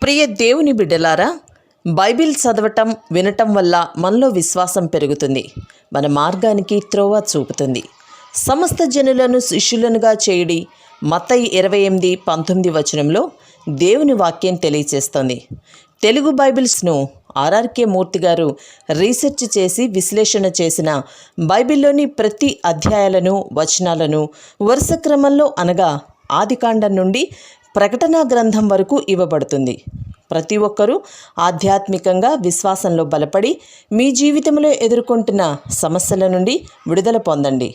ప్రియ దేవుని బిడ్డలారా, బైబిల్ చదవటం వినటం వల్ల మనలో విశ్వాసం పెరుగుతుంది. మన మార్గానికి త్రోవ చూపుతుంది. సమస్త జనులను శిష్యులనుగా చేయుడి మత్తయి 28:19 వచనంలో దేవుని వాక్యం తెలియచేస్తోంది. తెలుగు బైబిల్స్ను ఆర్ఆర్కే మూర్తి గారు రీసెర్చ్ చేసి విశ్లేషణ చేసిన బైబిల్లోని ప్రతి అధ్యాయాలను వచనాలను వరుస క్రమంలో అనగా ఆదికాండం నుండి ప్రకటనా గ్రంథం వరకు ఇవ్వబడుతుంది. ప్రతి ఒక్కరూ ఆధ్యాత్మికంగా విశ్వాసంలో బలపడి మీ జీవితంలో ఎదుర్కొంటున్న సమస్యల నుండి విడుదల పొందండి.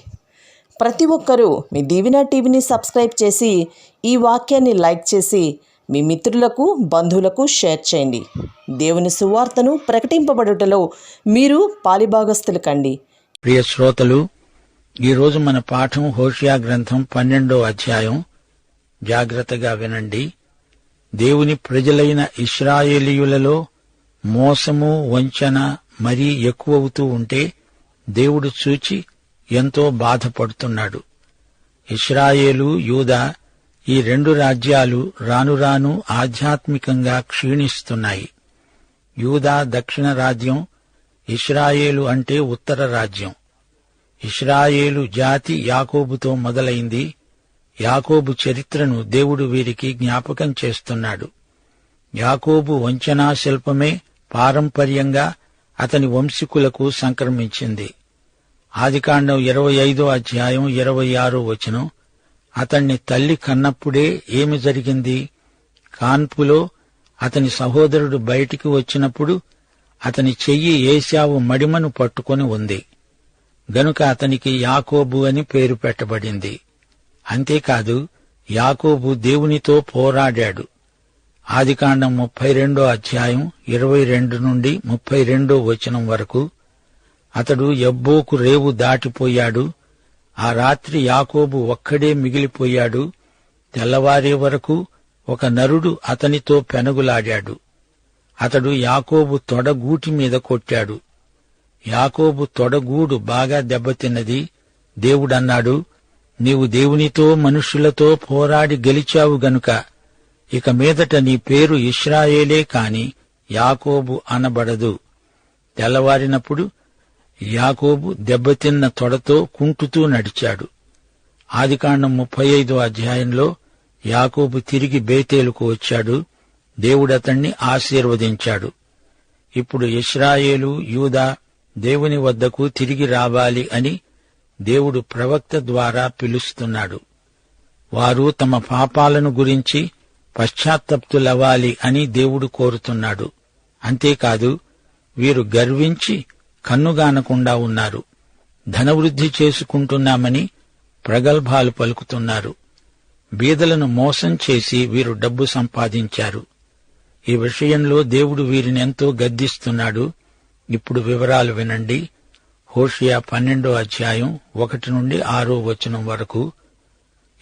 ప్రతి ఒక్కరూ మీ దీవెన టీవీని సబ్స్క్రైబ్ చేసి ఈ వాక్యాన్ని లైక్ చేసి మీ మిత్రులకు బంధువులకు షేర్ చేయండి. దేవుని సువార్తను ప్రకటింపబడుటలో మీరు పాలిభాగస్తులు కండి. ప్రియ శ్రోతలు, ఈరోజు మన పాఠం హోషేయ గ్రంథం 12వ అధ్యాయం. జాగ్రత్తగా వినండి. దేవుని ప్రజలైన ఇశ్రాయేలీయులలో మోసము వంచన మరీ ఎక్కువవుతూ ఉంటే దేవుడు చూచి ఎంతో బాధపడుతున్నాడు. ఇశ్రాయేలు, యూదా ఈ రెండు రాజ్యాలు రాను రాను ఆధ్యాత్మికంగా క్షీణిస్తున్నాయి. యూదా దక్షిణ రాజ్యం, ఇశ్రాయేలు అంటే ఉత్తర రాజ్యం. ఇశ్రాయేలు జాతి యాకోబుతో మొదలైంది. యాకోబు చరిత్రను దేవుడు వీరికి జ్ఞాపకం చేస్తున్నాడు. యాకోబు వంచనా శిల్పమే పారంపర్యంగా అతని వంశీకులకు సంక్రమించింది. ఆదికాండం 25వ అధ్యాయం 26వ వచనం, అతణ్ణి తల్లి కన్నప్పుడే ఏమి జరిగింది? కాన్పులో అతని సహోదరుడు బయటికి వచ్చినప్పుడు అతని చెయ్యి ఏశావు మడిమను పట్టుకొని ఉంది. గనుక అతనికి యాకోబు అని పేరు పెట్టబడింది. అంతేకాదు, యాకోబు దేవునితో పోరాడాడు. ఆదికాండం 32వ అధ్యాయం 22 నుండి 32వ వచనం వరకు అతడు యబ్బోకు రేవు దాటిపోయాడు. ఆ రాత్రి యాకోబు ఒక్కడే మిగిలిపోయాడు. తెల్లవారే వరకు ఒక నరుడు అతనితో పెనుగులాడాడు. అతడు యాకోబు తొడగూటి మీద కొట్టాడు. యాకోబు తొడగూడు బాగా దెబ్బతిన్నది. దేవుడన్నాడు, నీవు దేవునితో మనుష్యులతో పోరాడి గెలిచావు గనుక ఇక మీదట నీ పేరు ఇశ్రాయేలే కాని యాకోబు అనబడదు. తెల్లవారినప్పుడు యాకోబు దెబ్బతిన్న తొడతో కుంటుతూ నడిచాడు. ఆదికాండం 35వ అధ్యాయంలో యాకోబు తిరిగి బేతేలుకు వచ్చాడు. దేవుడతణ్ణి ఆశీర్వదించాడు. ఇప్పుడు ఇశ్రాయేలు, యూదా దేవుని వద్దకు తిరిగి రావాలి అని దేవుడు ప్రవక్త ద్వారా పిలుస్తున్నాడు. వారు తమ పాపాలను గురించి పశ్చాత్తప్తులవ్వాలి అని దేవుడు కోరుతున్నాడు. అంతేకాదు, వీరు గర్వించి కన్నుగానకుండా ఉన్నారు. ధనవృద్ధి చేసుకుంటున్నామని ప్రగల్భాలు పలుకుతున్నారు. బీదలను మోసం చేసి వీరు డబ్బు సంపాదించారు. ఈ విషయంలో దేవుడు వీరిని ఎంతో గద్దిస్తున్నాడు. ఇప్పుడు వివరాలు వినండి. హోషేయ 12వ అధ్యాయం 1 నుండి 6వ వచనం వరకు.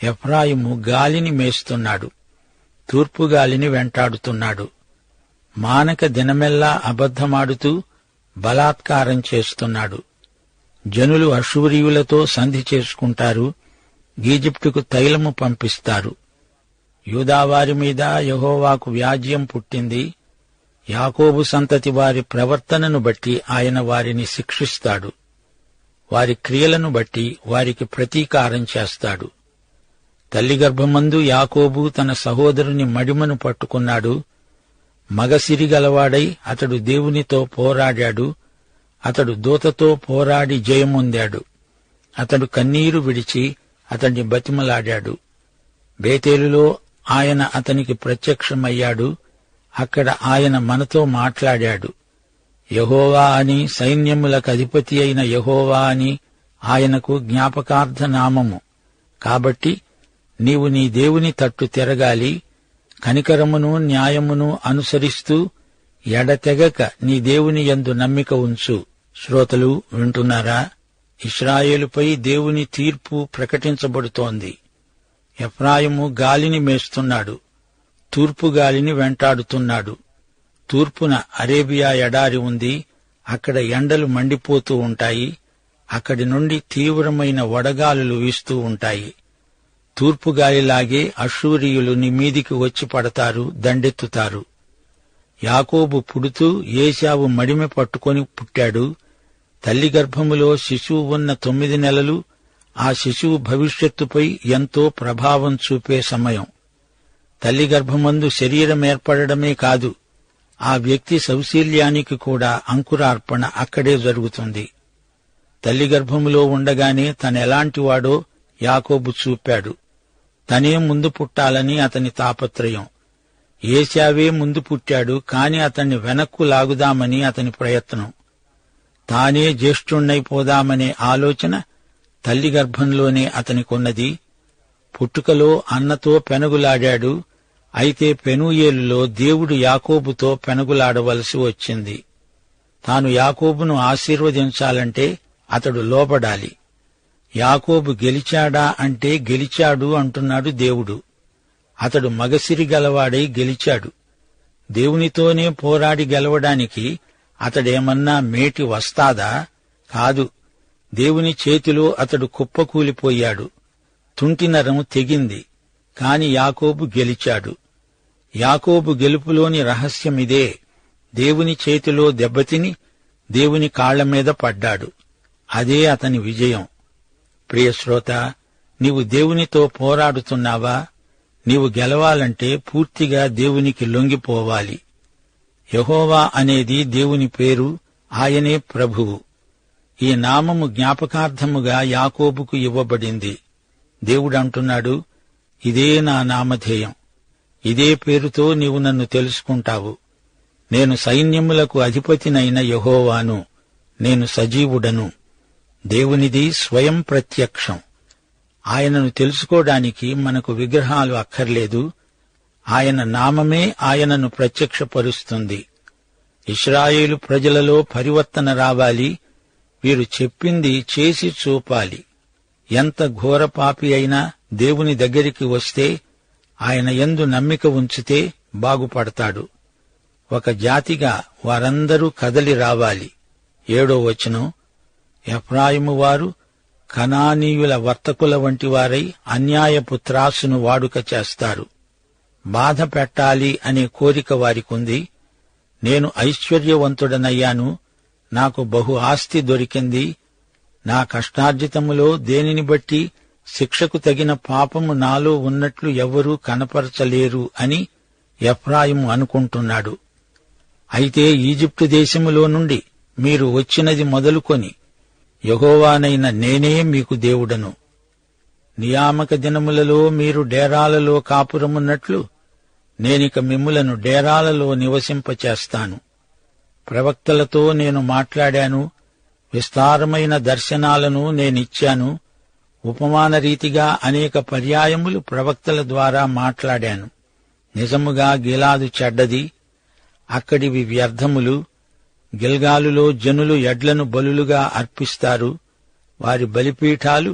ఎఫ్రాయిము గాలిని మేస్తున్నాడు, తూర్పు గాలిని వెంటాడుతున్నాడు. మానక దినమెల్లా అబద్ధమాడుతూ బలాత్కారం చేస్తున్నాడు. జనులు అషూరీయులతో సంధి చేసుకుంటారు, ఈజిప్టుకు తైలము పంపిస్తారు. యూదావారి మీద యెహోవాకు వ్యాజ్యం పుట్టింది. యాకోబు సంతతి వారి ప్రవర్తనను బట్టి ఆయన వారిని శిక్షిస్తాడు. వారి క్రియలను బట్టి వారికి ప్రతీకారం చేస్తాడు. తల్లి గర్భమందు యాకోబు తన సహోదరుని మడిమను పట్టుకున్నాడు. మగసిరిగలవాడై అతడు దేవునితో పోరాడాడు. అతడు దూతతో పోరాడి జయమొందాడు. అతడు కన్నీరు విడిచి అతన్ని బతిమలాడాడు. బేతేలులో ఆయన అతనికి ప్రత్యక్షమయ్యాడు. అక్కడ ఆయన మనతో మాట్లాడాడు. యెహోవా అని, సైన్యములకు అధిపతి అయిన యెహోవా అని ఆయనకు జ్ఞాపకార్థ నామము. కాబట్టి నీవు నీ దేవుని తట్టు తిరగాలి. కనికరమును న్యాయమును అనుసరిస్తూ ఎడతెగక నీ దేవుని యందు నమ్మిక ఉంచు. శ్రోతలు వింటున్నారా? ఇశ్రాయేలుపై దేవుని తీర్పు ప్రకటించబడుతోంది. ఎఫ్రాయిము గాలిని మేస్తున్నాడు, తూర్పు గాలిని వెంటాడుతున్నాడు. తూర్పున అరేబియా ఎడారి ఉంది. అక్కడ ఎండలు మండిపోతూ ఉంటాయి. అక్కడి నుండి తీవ్రమైన వడగాలులు వీస్తూ ఉంటాయి. తూర్పుగాలిలాగే అషూరీయులు నీ మీదికి వచ్చి పడతారు, దండెత్తుతారు. యాకోబు పుడుతూ ఏశావు మడిమె పట్టుకొని పుట్టాడు. తల్లి గర్భములో శిశువు ఉన్న 9 నెలలు ఆ శిశువు భవిష్యత్తుపై ఎంతో ప్రభావం చూపే సమయం. తల్లి గర్భమందు శరీరం ఏర్పడమే కాదు, ఆ వ్యక్తి సౌశీల్యానికి కూడా అంకురార్పణ అక్కడే జరుగుతుంది. తల్లి గర్భములో ఉండగానే తనెలాంటివాడో యాకోబు చూపాడు. తనే ముందు పుట్టాలని అతని తాపత్రయం. ఏశావే ముందు పుట్టాడు, కాని అతన్ని వెనక్కు లాగుదామని అతని ప్రయత్నం. తానే జ్యేష్ఠుణ్ణైపోదామనే ఆలోచన తల్లి గర్భంలోనే అతనికున్నది. పుట్టుకలో అన్నతో పెనుగులాడాడు. అయితే పెనూయేలులో దేవుడు యాకోబుతో పెనుగులాడవలసి వచ్చింది. తాను యాకోబును ఆశీర్వదించాలంటే అతడు లోబడాలి. యాకోబు గెలిచాడా అంటే గెలిచాడు అంటున్నాడు దేవుడు. అతడు మగసిరి గలవాడై గెలిచాడు. దేవునితోనే పోరాడి గెలవడానికి అతడేమన్నా మేటి వస్తాదా? కాదు. దేవుని చేతిలో అతడు కుప్పకూలిపోయాడు. తుంటినరం తెగింది. కాని యాకోబు గెలిచాడు. యాకోబు గెలుపులోని రహస్యమిదే. దేవుని చేతిలో దెబ్బతిని దేవుని కాళ్లమీద పడ్డాడు. అదే అతని విజయం. ప్రియశ్రోత, నీవు దేవునితో పోరాడుతున్నావా? నీవు గెలవాలంటే పూర్తిగా దేవునికి లొంగిపోవాలి. యెహోవా అనేది దేవుని పేరు. ఆయనే ప్రభువు. ఈ నామము జ్ఞాపకార్థముగా యాకోబుకు ఇవ్వబడింది. దేవుడంటున్నాడు, ఇదే నా నామధేయం. ఇదే పేరుతో నీవు నన్ను తెలుసుకుంటావు. నేను సైన్యములకు అధిపతినైన యెహోవాను. నేను సజీవుడను. దేవునిది స్వయం ప్రత్యక్షం. ఆయనను తెలుసుకోవడానికి మనకు విగ్రహాలు అక్కర్లేదు. ఆయన నామమే ఆయనను ప్రత్యక్షపరుస్తుంది. ఇశ్రాయేలు ప్రజలలో పరివర్తన రావాలి. వీరు చెప్పింది చేసి చూపాలి. ఎంత ఘోర పాపి అయినా దేవుని దగ్గరికి వస్తే, ఆయన యందు నమ్మిక ఉంచితే బాగుపడతాడు. ఒక జాతిగా వారందరూ కదలి రావాలి. 7వ వచనం, ఎఫ్రాయిము వారు కనానీయుల వర్తకుల వంటి వారై అన్యాయపు త్రాసును వాడుక చేస్తారు. బాధ పెట్టాలి అనే కోరిక వారికుంది. నేను ఐశ్వర్యవంతుడనయ్యాను, నాకు బహు ఆస్తి దొరికింది. నా కష్టార్జితములో దేనిని బట్టి శిక్షకు తగిన పాపము నాలో ఉన్నట్లు ఎవ్వరూ కనపరచలేరు అని ఎఫ్రాయిము అనుకుంటున్నాడు. అయితే ఈజిప్టు దేశములో నుండి మీరు వచ్చినది మొదలుకొని యెహోవానైన నేనే మీకు దేవుడను. నియామక దినములలో మీరు డేరాలలో కాపురమున్నట్లు నేనిక మిమ్ములను డేరాలలో నివసింపచేస్తాను. ప్రవక్తలతో నేను మాట్లాడాను. విస్తారమైన దర్శనాలను నేనిచ్చాను. ఉపమాన రీతిగా అనేక పర్యాయములు ప్రవక్తల ద్వారా మాట్లాడాను. నిజముగా గిలాదు చెడ్డది, అక్కడివి వ్యర్థములు. గిల్గాలులో జనులు ఎడ్లను బలులుగా అర్పిస్తారు. వారి బలిపీఠాలు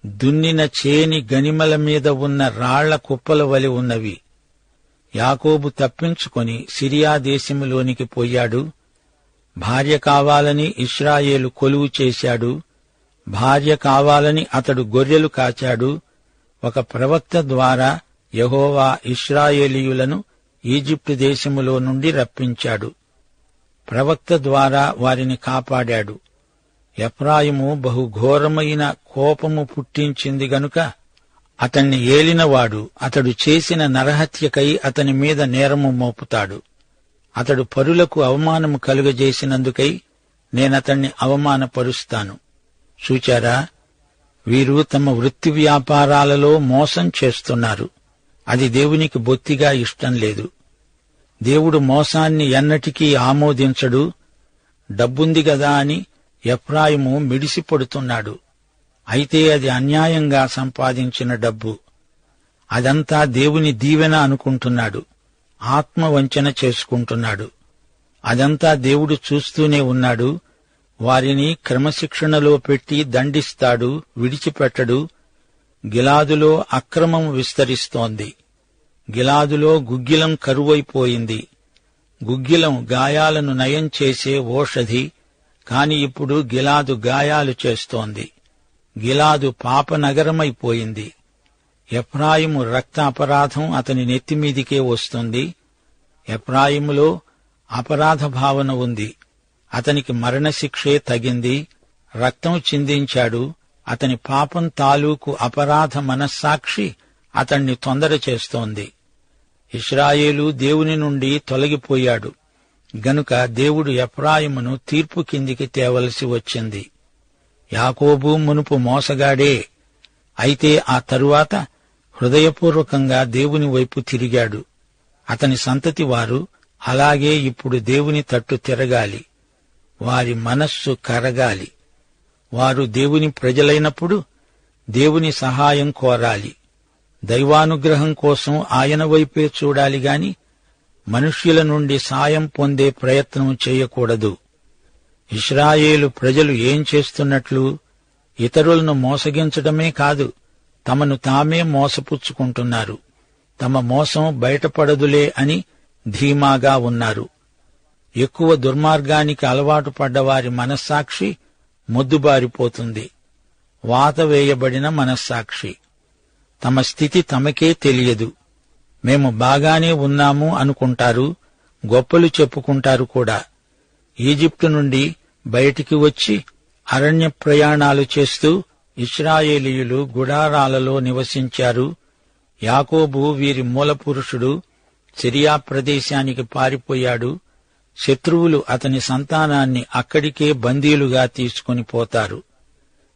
దున్నిన చేని గనిమల మీద ఉన్న రాళ్ల కుప్పల వలె ఉన్నవి. యాకోబు తప్పించుకొని సిరియా దేశములోనికి పోయాడు. భార్య కావాలని ఇశ్రాయేలు కొలువు చేశాడు. భార్య కావాలని అతడు గొర్రెలు కాచాడు. ఒక ప్రవక్త ద్వారా యెహోవా ఇశ్రాయేలీయులను ఈజిప్టు దేశములో నుండి రప్పించాడు. ప్రవక్త ద్వారా వారిని కాపాడాడు. ఎఫ్రాయిము బహుఘోరమైన కోపము పుట్టించింది గనుక అతన్ని ఏలినవాడు అతడు చేసిన నరహత్యకై అతని మీద నేరము మోపుతాడు. అతడు పరులకు అవమానము కలుగజేసినందుకై నేనతన్ని అవమానపరుస్తాను. చూచారా, వీరు తమ వృత్తి వ్యాపారాలలో మోసం చేస్తున్నారు. అది దేవునికి బొత్తిగా ఇష్టం లేదు. దేవుడు మోసాన్ని ఎన్నటికీ ఆమోదించడు. డబ్బుంది గదా అని ఎఫ్రాయిము మిడిసిపడుతున్నాడు. అయితే అది అన్యాయంగా సంపాదించిన డబ్బు. అదంతా దేవుని దీవెన అనుకుంటున్నాడు. ఆత్మవంచన చేసుకుంటున్నాడు. అదంతా దేవుడు చూస్తూనే ఉన్నాడు. వారిని క్రమశిక్షణలో పెట్టి దండిస్తాడు, విడిచిపెట్టడు. గిలాదులో అక్రమం విస్తరిస్తోంది. గిలాదులో గుగ్గిలం కరువైపోయింది. గుగ్గిలం గాయాలను నయం చేసే ఓషధి, కాని ఇప్పుడు గిలాదు గాయాలు చేస్తోంది. గిలాదు పాపనగరమైపోయింది. ఎఫ్రాయిము రక్త అపరాధం అతని నెత్తిమీదికే వస్తుంది. ఎఫ్రాయిములో అపరాధ భావన ఉంది. అతనికి మరణశిక్షే తగింది. రక్తం చిందించాడు. అతని పాపం తాలూకు అపరాధ మనస్సాక్షి అతణ్ణి తొందర చేస్తోంది. ఇశ్రాయేలు దేవుని నుండి తొలగిపోయాడు గనుక దేవుడు ఎఫ్రాయిమును తీర్పు కిందికి తేవలసి వచ్చింది. యాకోబు మునుపు మోసగాడే, అయితే ఆ తరువాత హృదయపూర్వకంగా దేవుని వైపు తిరిగాడు. అతని సంతతి వారు అలాగే ఇప్పుడు దేవుని తట్టు తిరగాలి. వారి మనస్సు కరగాలి. వారు దేవుని ప్రజలైనప్పుడు దేవుని సహాయం కోరాలి. దైవానుగ్రహం కోసం ఆయన వైపే చూడాలి గాని మనుష్యుల నుండి సాయం పొందే ప్రయత్నం చేయకూడదు. ఇశ్రాయేలు ప్రజలు ఏం చేస్తున్నట్లు? ఇతరులను మోసగించడమే కాదు, తమను తామే మోసపుచ్చుకుంటున్నారు. తమ మోసం బయటపడదులే అని ధీమాగా ఉన్నారు. ఎక్కువ దుర్మార్గానికి అలవాటు పడ్డవారి మనస్సాక్షి మొద్దుబారిపోతుంది. వాత వేయబడిన మనస్సాక్షి. తమ స్థితి తమకే తెలియదు. మేము బాగానే ఉన్నాము అనుకుంటారు, గొప్పలు చెప్పుకుంటారు కూడా. ఈజిప్టు నుండి బయటికి వచ్చి అరణ్య ప్రయాణాలు చేస్తూ ఇశ్రాయేలీయులు గుడారాలలో నివసించారు. యాకోబు వీరి మూలపురుషుడు. సిరియా ప్రదేశానికి పారిపోయాడు. శత్రువులు అతని సంతానాన్ని అక్కడికే బందీలుగా తీసుకుని పోతారు.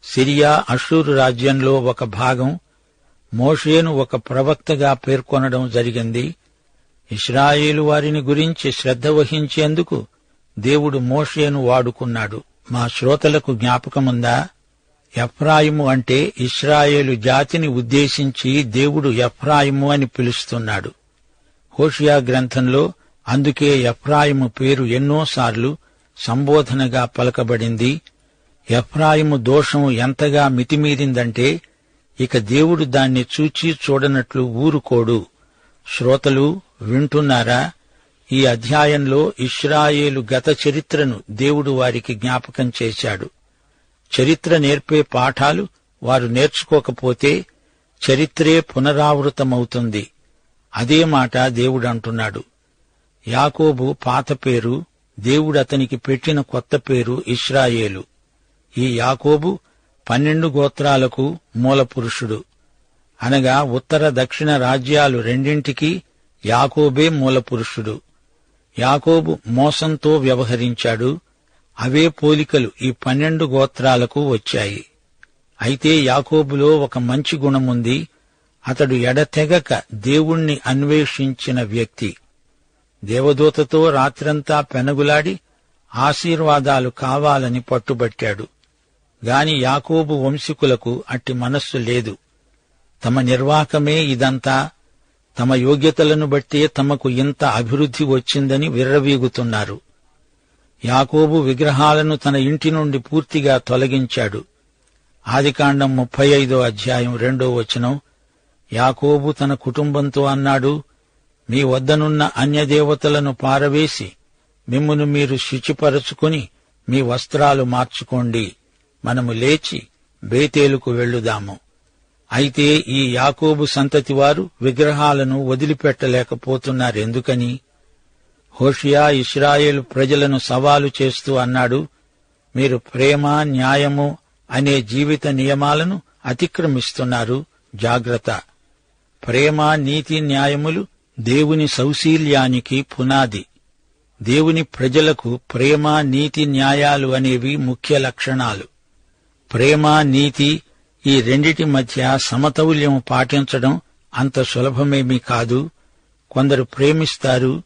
సిరియా అష్షూరు రాజ్యంలో ఒక భాగం. మోషేను ఒక ప్రవక్తగా పేర్కొనడం జరిగింది. ఇశ్రాయేలు వారిని గురించి శ్రద్ధ వహించేందుకు దేవుడు మోషేను వాడుకున్నాడు. మా శ్రోతలకు జ్ఞాపకముందా? ఎఫ్రాయిము అంటే ఇశ్రాయేలు జాతిని ఉద్దేశించి దేవుడు ఎఫ్రాయిము అని పిలుస్తున్నాడు. హోషియా గ్రంథంలో అందుకే ఎఫ్రాయిము పేరు ఎన్నోసార్లు సంబోధనగా పలకబడింది. ఎఫ్రాయిము దోషం ఎంతగా మితిమీరిందంటే ఇక దేవుడు దాన్ని చూచి చూడనట్లు ఊరుకోడు. శ్రోతలు వింటున్నారా? ఈ అధ్యాయంలో ఇశ్రాయేలు గత చరిత్రను దేవుడు వారికి జ్ఞాపకం చేశాడు. చరిత్ర నేర్పే పాఠాలు వారు నేర్చుకోకపోతే చరిత్రే పునరావృతమవుతుంది. అదే మాట దేవుడంటున్నాడు. యాకోబు పాత పేరు, దేవుడతనికి పెట్టిన కొత్త పేరు ఇశ్రాయేలు. ఈ యాకోబు 12 గోత్రాలకు మూలపురుషుడు. అనగా ఉత్తర దక్షిణ రాజ్యాలు రెండింటికి యాకోబే మూలపురుషుడు. యాకోబు మోసంతో వ్యవహరించాడు. అవే పోలికలు ఈ 12 గోత్రాలకు వచ్చాయి. అయితే యాకోబులో ఒక మంచి గుణముంది. అతడు ఎడతెగక దేవుణ్ణి అన్వేషించిన వ్యక్తి. దేవదూతతో రాత్రంతా పెనగులాడి ఆశీర్వాదాలు కావాలని పట్టుబట్టాడు. గాని యాకోబు వంశీకులకు అట్టి మనస్సు లేదు. తమ నిర్వాకమే ఇదంతా, తమ యోగ్యతలను బట్టే తమకు ఇంత అభివృద్ధి వచ్చిందని విర్రవీగుతున్నారు. యాకోబు విగ్రహాలను తన ఇంటి నుండి పూర్తిగా తొలగించాడు. ఆదికాండం 35 అధ్యాయం 2వ వచనం. యాకోబు తన కుటుంబంతో అన్నాడు, మీ వద్దనున్న అన్యదేవతలను పారవేసి మిమ్మును మీరు శుచిపరచుకుని మీ వస్త్రాలు మార్చుకోండి. మనము లేచి బేతేలుకు వెళ్ళుదాము. అయితే ఈ యాకోబు సంతతివారు విగ్రహాలను వదిలిపెట్టలేకపోతున్నారెందుకని? హోషియా ఇశ్రాయేలు ప్రజలను సవాలు చేస్తూ అన్నాడు, మీరు ప్రేమ, న్యాయము అనే జీవిత నియమాలను అతిక్రమిస్తున్నారు. జాగ్రత్త. ప్రేమ, నీతి, న్యాయములు దేవుని సౌశీల్యానికి పునాది. దేవుని ప్రజలకు ప్రేమ, నీతి, న్యాయాలు అనేవి ముఖ్య లక్షణాలు. ప్రేమ, నీతి ఈ రెండిటి మధ్య సమతౌల్యం పాటించడం అంత సులభమేమీ కాదు. కొందరు ప్రేమిస్తారు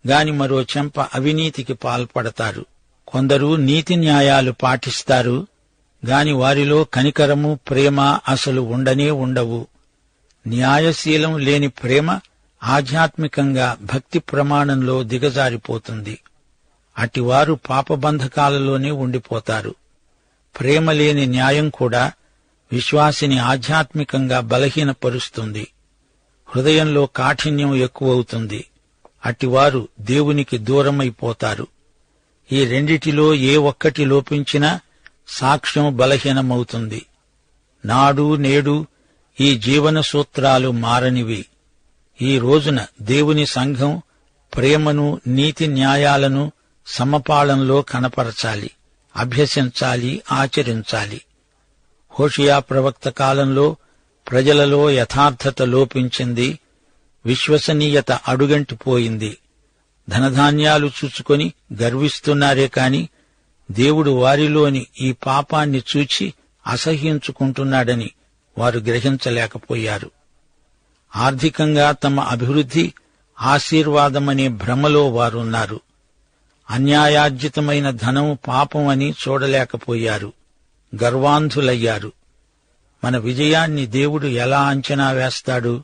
గాని మరో చెంప అవినీతికి పాల్పడతారు. కొందరు నీతి న్యాయాలు పాటిస్తారు గాని వారిలో కనికరము, ప్రేమ అసలు ఉండనే ఉండవు. న్యాయశీలం లేని ప్రేమ ఆధ్యాత్మికంగా భక్తి ప్రమాణంలో దిగజారిపోతుంది. అటివారు పాపబంధకాలలోనే ఉండిపోతారు. ప్రేమ లేని న్యాయం కూడా విశ్వాసిని ఆధ్యాత్మికంగా బలహీనపరుస్తుంది. హృదయంలో కాఠిన్యం ఎక్కువవుతుంది. అటివారు దేవునికి దూరమైపోతారు. ఈ రెండిటిలో ఏ ఒక్కటి లోపించినా సాక్ష్యం బలహీనమవుతుంది. నాడు నేడు ఈ జీవన సూత్రాలు మారనివి. ఈ రోజున దేవుని సంఘం ప్రేమను, నీతి న్యాయాలను సమపాళంలో కనపరచాలి, అభ్యసించాలి, ఆచరించాలి. హోషియా ప్రవక్త కాలంలో ప్రజలలో యథార్థత లోపించింది, విశ్వసనీయత అడుగంటిపోయింది. ధనధాన్యాలు చూచుకొని గర్విస్తున్నారే కాని దేవుడు వారిలోని ఈ పాపాన్ని చూచి అసహ్యించుకుంటున్నాడని వారు గ్రహించలేకపోయారు. ఆర్థికంగా తమ అభివృద్ధి ఆశీర్వాదమనే భ్రమలో వారున్నారు. అన్యాయార్జితమైన ధనం పాపం అని చూడలేకపోయారు, గర్వాంధులయ్యారు. మన విజయాన్ని దేవుడు ఎలా అంచనా వేస్తాడు?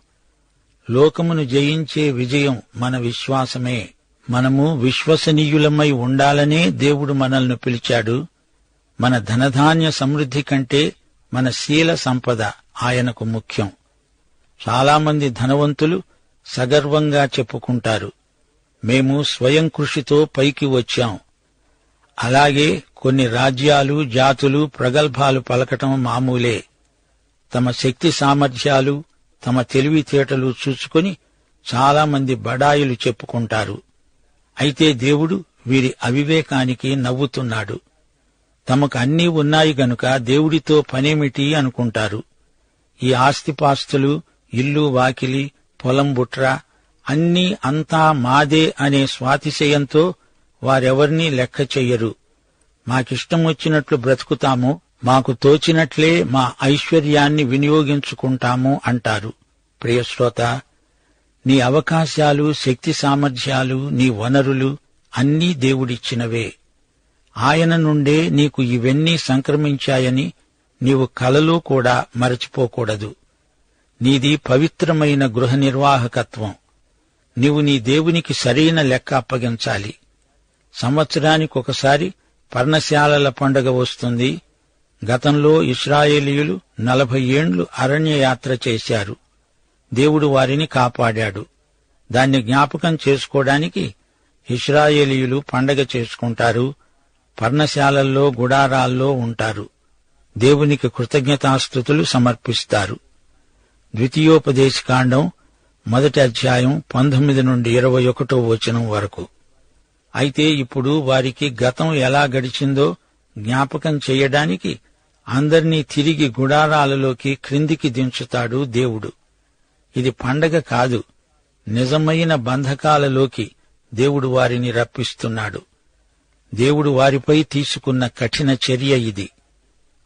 లోకమును జయించే విజయం మన విశ్వాసమే. మనము విశ్వసనీయులమై ఉండాలనే దేవుడు మనల్ని పిలిచాడు. మన ధనధాన్య సమృద్ధి కంటే మన శీల సంపద ఆయనకు ముఖ్యం. చాలామంది ధనవంతులు సగర్వంగా చెప్పుకుంటారు, మేము స్వయం కృషితో పైకి వచ్చాం. అలాగే కొన్ని రాజ్యాలు, జాతులు ప్రగల్భాలు పలకటం మామూలే. తమ శక్తి సామర్థ్యాలు, తమ తెలివితేటలు చూసుకుని చాలామంది బడాయిలు చెప్పుకుంటారు. అయితే దేవుడు వీరి అవివేకానికి నవ్వుతున్నాడు. తమకు అన్నీ ఉన్నాయి గనుక దేవుడితో పనేమిటి అనుకుంటారు. ఈ ఆస్తిపాస్తులు, ఇల్లు వాకిలి, పొలం బుట్ర అన్నీ అంతా మాదే అనే స్వాతిశయంతో వారెవర్నీ లెక్క చెయ్యరు. మాకిష్టం వచ్చినట్లు బ్రతుకుతాము, మాకు తోచినట్లే మా ఐశ్వర్యాన్ని వినియోగించుకుంటాము అంటారు. ప్రియశ్రోత, నీ అవకాశాలు, శక్తి సామర్థ్యాలు, నీ వనరులు అన్నీ దేవుడిచ్చినవే. ఆయన నుండే నీకు ఇవన్నీ సంక్రమించాయని నీవు కలలో కూడా మరచిపోకూడదు. నీది పవిత్రమైన గృహ నిర్వాహకత్వం. నీవు నీ దేవునికి సరైన లెక్క అప్పగించాలి. సంవత్సరానికొకసారి పర్ణశాలల పండుగ వస్తుంది. గతంలో ఇశ్రాయేలీయులు 40 ఏండ్లు అరణ్యయాత్ర చేశారు. దేవుడు వారిని కాపాడాడు. దాన్ని జ్ఞాపకం చేసుకోవడానికి ఇశ్రాయేలీయులు పండగ చేసుకుంటారు. పర్ణశాలల్లో, గుడారాల్లో ఉంటారు. దేవునికి కృతజ్ఞతాస్తుతులు సమర్పిస్తారు. ద్వితీయోపదేశకాండం 1వ అధ్యాయం 19 నుండి 21వ వచనం వరకు. అయితే ఇప్పుడు వారికి గతం ఎలా గడిచిందో జ్ఞాపకం చెయ్యడానికి అందర్నీ తిరిగి గుడారాలలోకి క్రిందికి దించుతాడు దేవుడు. ఇది పండగ కాదు, నిజమైన బంధకాలలోకి దేవుడు వారిని రప్పిస్తున్నాడు. దేవుడు వారిపై తీసుకున్న కఠిన చర్య ఇది.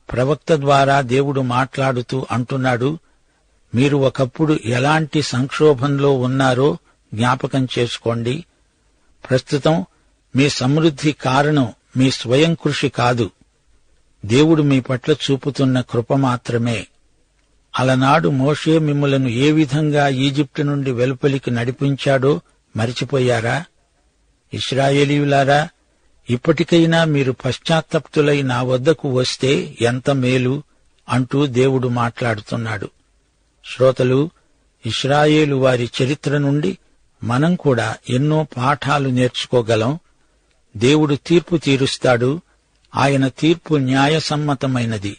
ప్రవక్త ద్వారా దేవుడు మాట్లాడుతూ అంటున్నాడు, మీరు ఒకప్పుడు ఎలాంటి సంక్షోభంలో ఉన్నారో జ్ఞాపకం చేసుకోండి. ప్రస్తుతం మీ సమృద్ధి కారణం మీ స్వయం కృషి కాదు, దేవుడు మీ పట్ల చూపుతున్న కృప మాత్రమే. అలనాడు మోషే మిమ్ములను ఏ విధంగా ఈజిప్టు నుండి వెలుపలికి నడిపించాడో మరిచిపోయారా? ఇశ్రాయేలీయులారా, ఇప్పటికైనా మీరు పశ్చాత్తప్తులై నా వద్దకు వస్తే ఎంత మేలు అంటూ దేవుడు మాట్లాడుతున్నాడు. శ్రోతలు, ఇశ్రాయేలు వారి చరిత్ర నుండి మనం కూడా ఎన్నో పాఠాలు నేర్చుకోగలం. దేవుడు తీర్పు తీరుస్తాడు. ఆయన తీర్పు న్యాయసమ్మతమైనది.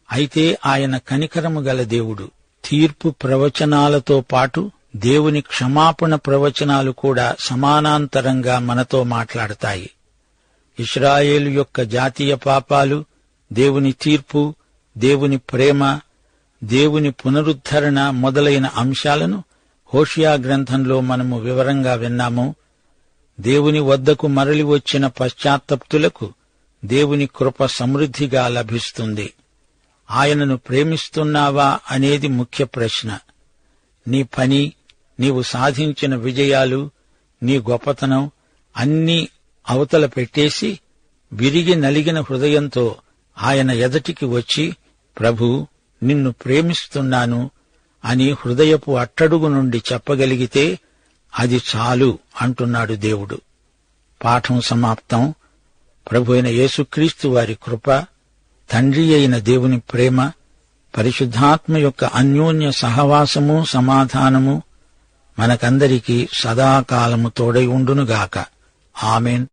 అయితే ఆయన కనికరము గల దేవుడు. తీర్పు ప్రవచనాలతో పాటు దేవుని క్షమాపణ ప్రవచనాలు కూడా సమానాంతరంగా మనతో మాట్లాడతాయి. ఇశ్రాయేలు యొక్క జాతీయ పాపాలు, దేవుని తీర్పు, దేవుని ప్రేమ, దేవుని పునరుద్ధరణ మొదలైన అంశాలను హోషియా గ్రంథంలో మనము వివరంగా విన్నాము. దేవుని వద్దకు మరలి వచ్చిన పశ్చాత్తప్తులకు దేవుని కృప సమృద్ధిగా లభిస్తుంది. ఆయనను ప్రేమిస్తున్నావా అనేది ముఖ్య ప్రశ్న. నీ పని, నీవు సాధించిన విజయాలు, నీ గొప్పతనం అన్నీ అవతల పెట్టేసి విరిగి నలిగిన హృదయంతో ఆయన ఎదటికి వచ్చి, ప్రభూ, నిన్ను ప్రేమిస్తున్నాను అని హృదయపు అట్టడుగు నుండి చెప్పగలిగితే అది చాలు అంటున్నాడు దేవుడు. పాఠం సమాప్తం. ప్రభు అయిన యేసుక్రీస్తు వారి కృప, తండ్రి అయిన దేవుని ప్రేమ, పరిశుద్ధాత్మ యొక్క అన్యోన్య సహవాసము, సమాధానము మనకందరికీ సదాకాలము తోడై ఉండునుగాక. ఆమేన్.